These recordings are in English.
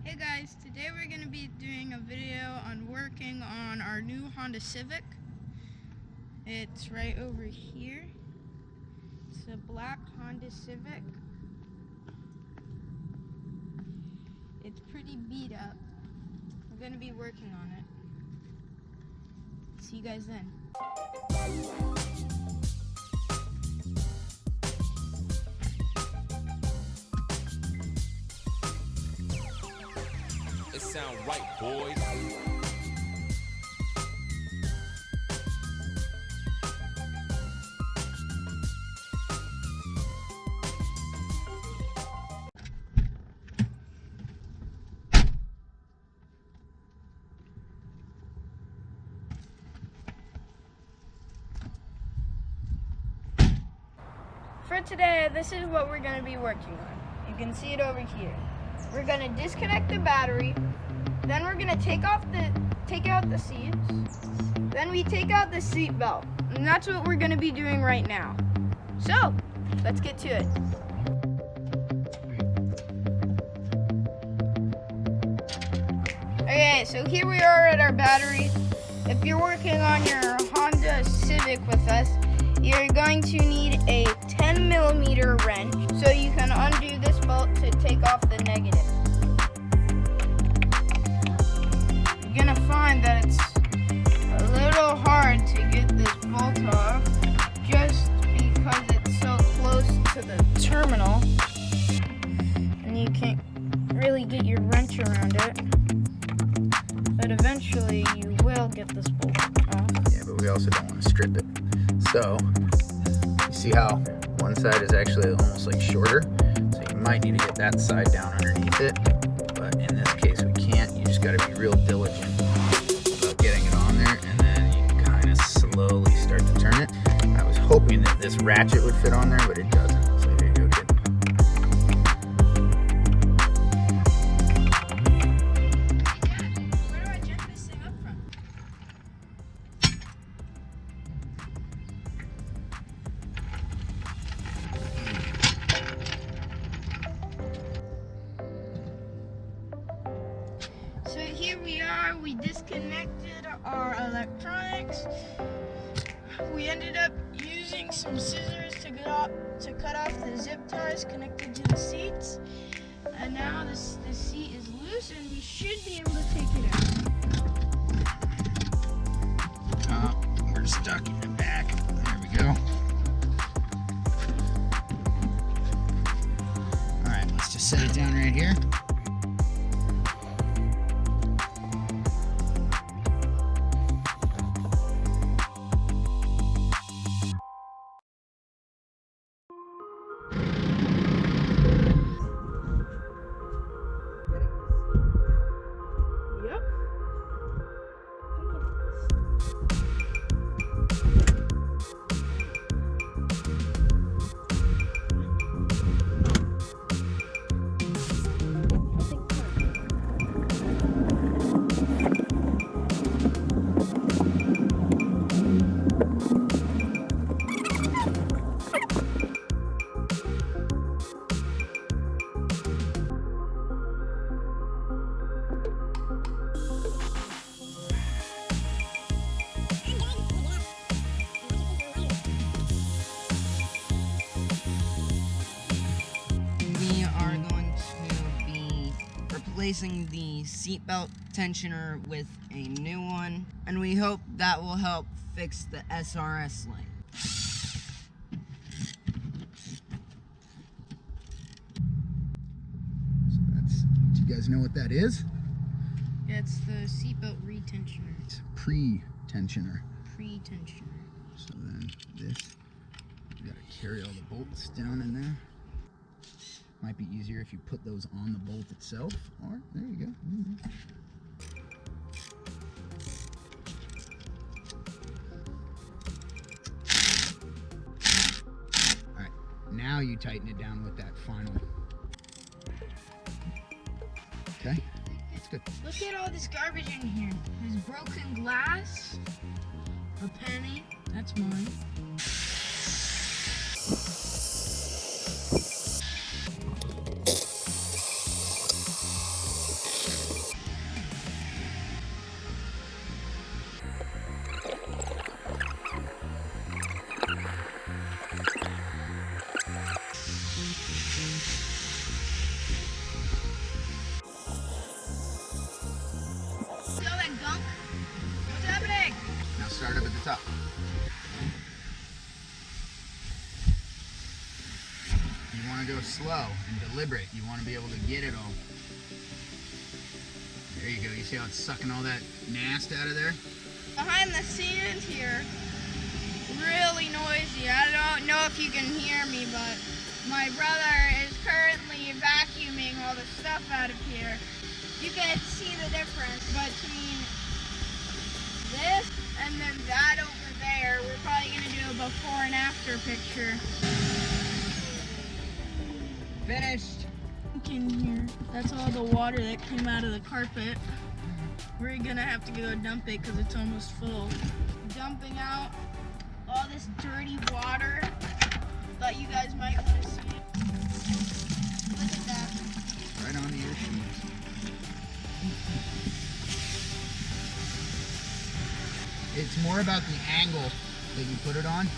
Hey guys, today we're going to be doing a video on working on our new Honda Civic. It's right over here. It's a black Honda Civic. It's pretty beat up. We're going to be working on it. See you guys then. It sound right, boys. For today, this is what we're going to be working on. You can see it over here. We're going to disconnect the battery, then we're going to take out the seats, then we take out the seat belt, and that's what we're going to be doing right now. So, let's get to it. Okay, so here we are at our battery. If you're working on your Honda Civic with us, you're going to need a 10mm wrench so you can undo this bolt to take off the negative. You're going to find that it's a little hard to get this bolt off just because it's so close to the terminal and you can't really get your wrench around it. But eventually you will get this bolt off. Yeah, but we also don't want to strip it. So, you see how one side is actually almost like shorter? So you might need to get that side down underneath it. But in this case we can't. You just got to be real diligent about getting it on there. And then you can kind of slowly start to turn it. I was hoping that this ratchet would fit on there, but it doesn't. So there you go, kid. Where do I jerk this thing up from? So here we are, we disconnected our electronics. We ended up using some scissors to cut off the zip ties connected to the seats. And now the seat is loose and we should be able to take it out. We're stuck in the back. There we go. Alright, let's just set it down right here. Yep. We are going to be replacing the seatbelt tensioner with a new one, and we hope that will help fix the SRS light. So do you guys know what that is? It's the seatbelt retensioner. It's pre-tensioner. Pre-tensioner. So then this, you gotta carry all the bolts down in there. Might be easier if you put those on the bolt itself, or there you go. Alright, now you tighten it down with that final. Okay, that's good. Look at all this garbage in here. There's broken glass, a penny, that's mine. top. You want to go slow and deliberate. You want to be able to get it all. There you go. You see how it's sucking all that nast out of there? Behind the scenes here, really noisy. I don't know if you can hear me, but my brother is currently vacuuming all the stuff out of here. You can see the difference between this and then that over there. We're probably going to do a before and after picture. Finished. Look in here. That's all the water that came out of the carpet. We're going to have to go dump it because it's almost full. Dumping out all this dirty water. Thought you guys might want to see it. Look at that. Right on your shoes. It's more about the angle that you put it on.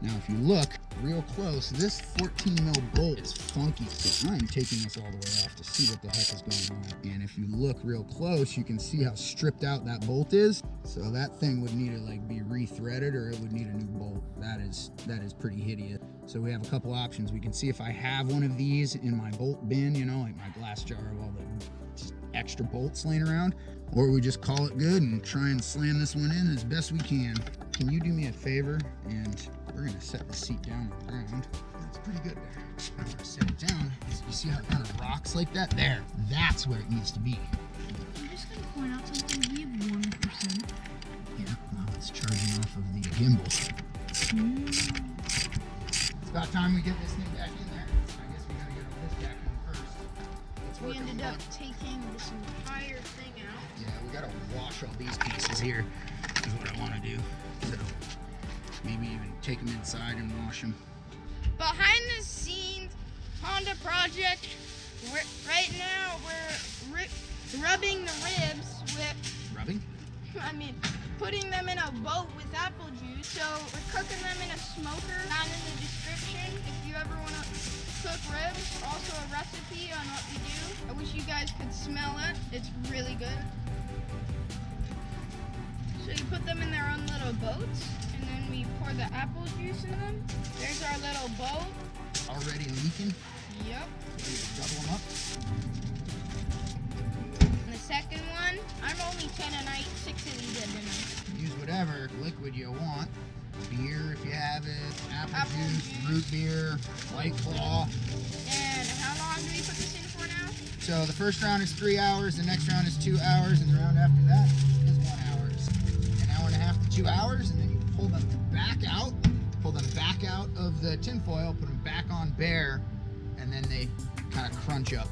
Now if you look real close, this 14 mil bolt is funky, so I'm taking this all the way off to see what the heck is going on. And if you look real close, you can see how stripped out that bolt is. So that thing would need to like be re-threaded, or it would need a new bolt. That is pretty hideous. So we have a couple options. We can see if I have one of these in my bolt bin, you know, like my glass jar of all the just extra bolts laying around, or we just call it good and try and slam this one in as best we can. Can you do me a favor? And we're gonna set the seat down on the ground. That's pretty good there. I'm gonna set it down. You see how it kind of rocks like that? There, that's where it needs to be. I'm just gonna point out something. We have 1%. Yeah, well, it's charging off of the gimbal. It's about time we get this thing back in there. I guess we gotta get this back in first. It's We working ended well. up taking this entire thing out. Yeah, we gotta wash all these pieces here, is what I wanna do. So maybe even take them inside and wash them. Behind the scenes, Honda Project. Right now we're rubbing the ribs with, Rubbing? putting them in a boat with apple juice. So we're cooking them in a smoker. Down in the description if you ever want to cook ribs. Also a recipe on what we do. I wish you guys could smell it. It's really good. So you put them in their own little boats, and then we pour the apple juice in them. There's our little boat. Already leaking? Yep. So we double them up. And the second one, I'm only 10 a night, 6 of these at dinner. Use whatever liquid you want. Beer if you have it, apple juice, juice. root beer, White Claw. And how long do we put this in for now? So the first round is 3 hours, the next round is 2 hours, and the round after that is 1 hour. An hour and a half to 2 hours, and then you pull them back out of the tin foil, put them back on bare, and then they kind of crunch up.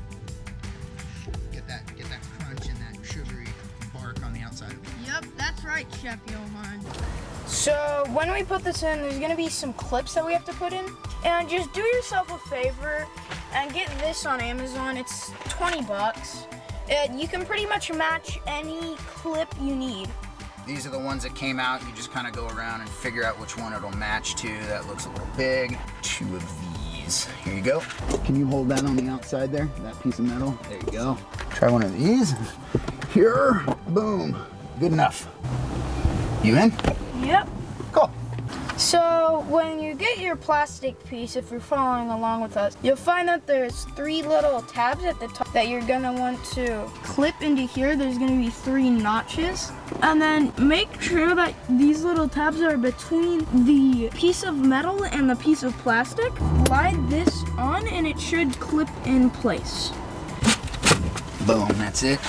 Get that crunch and that sugary bark on the outside of it. Yep, that's right, Chef Johan. So when we put this in, there's gonna be some clips that we have to put in. And just do yourself a favor and get this on Amazon. It's 20 bucks. You can pretty much match any clip you need. These are the ones that came out. You just kind of go around and figure out which one it'll match to. That looks a little big. 2 of these. Here you go. Can you hold that on the outside there? That piece of metal? There you go. Try one of these. Here. Boom. Good enough. You in? Yep. Cool. So when you get your plastic piece, if you're following along with us, you'll find that there's 3 little tabs at the top that you're gonna want to clip into here. There's gonna be 3 notches. And then make sure that these little tabs are between the piece of metal and the piece of plastic. Slide this on and it should clip in place. Boom, that's it.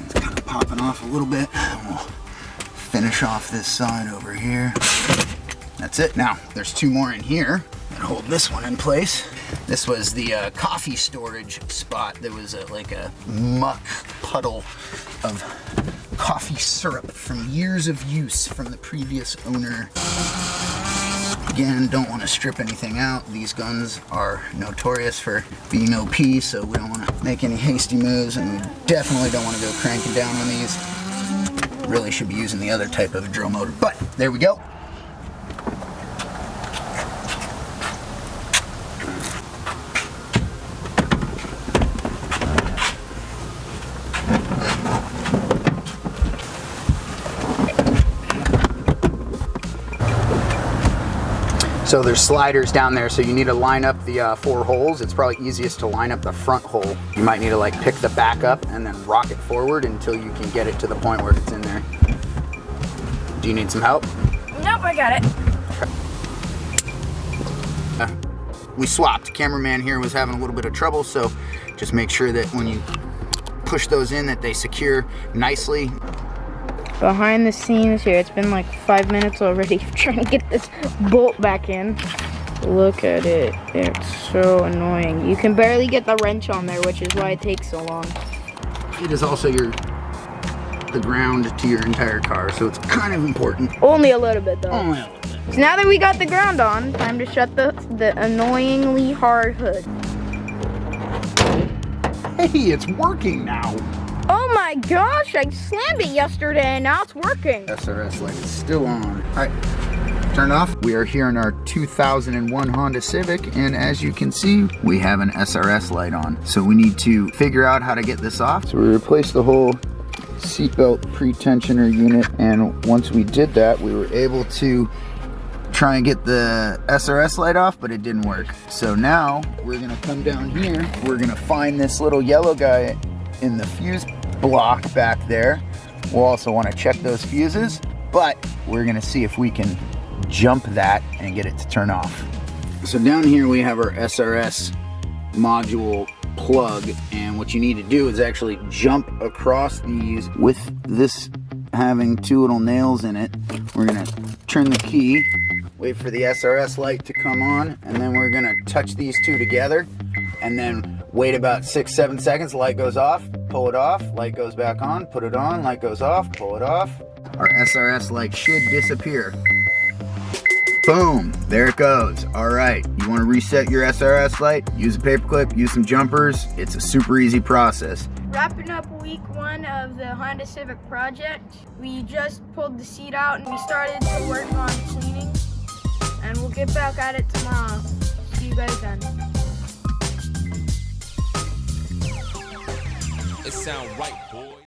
It's kind of popping off a little bit. We'll finish off this side over here. That's it. Now, there's 2 more in here that hold this one in place. This was the coffee storage spot. There was like a muck puddle of coffee syrup from years of use from the previous owner. Again, don't want to strip anything out. These guns are notorious for being OP, so we don't want to make any hasty moves, and we definitely don't want to go cranking down on these. Really should be using the other type of drill motor, but there we go. So there's sliders down there, so you need to line up the 4 holes. It's probably easiest to line up the front hole. You might need to like pick the back up and then rock it forward until you can get it to the point where it's in there. Do you need some help? Nope, I got it. Okay. We swapped. Cameraman here was having a little bit of trouble, so just make sure that when you push those in that they secure nicely. Behind the scenes here, it's been like 5 minutes already trying to get this bolt back in. Look at it. It's so annoying. You can barely get the wrench on there, which is why it takes so long. It is also the ground to your entire car, so it's kind of important. Only a little bit though. Only a little bit. So now that we got the ground on, time to shut the annoyingly hard hood. Hey, it's working now. Oh my gosh, I slammed it yesterday and now it's working. SRS light is still on. All right, turn it off. We are here in our 2001 Honda Civic, and as you can see, we have an SRS light on. So we need to figure out how to get this off. So we replaced the whole seatbelt pre-tensioner unit, and once we did that, we were able to try and get the SRS light off, but it didn't work. So now we're gonna come down here. We're gonna find this little yellow guy in the fuse block back there. We'll also want to check those fuses, but we're gonna see if we can jump that and get it to turn off. So down here we have our SRS module plug, and what you need to do is actually jump across these with this having 2 little nails in it. We're gonna turn the key, wait for the SRS light to come on, and then we're gonna touch these 2 together and then wait about 6-7 seconds. Light goes off, pull it off, light goes back on, put it on, light goes off, pull it off. Our SRS light should disappear. Boom, there it goes. All right, you want to reset your SRS light? Use a paperclip, use some jumpers. It's a super easy process. Wrapping up week 1 of the Honda Civic project. We just pulled the seat out and we started to work on cleaning. And we'll get back at it tomorrow. See you guys then. It sound right, boy.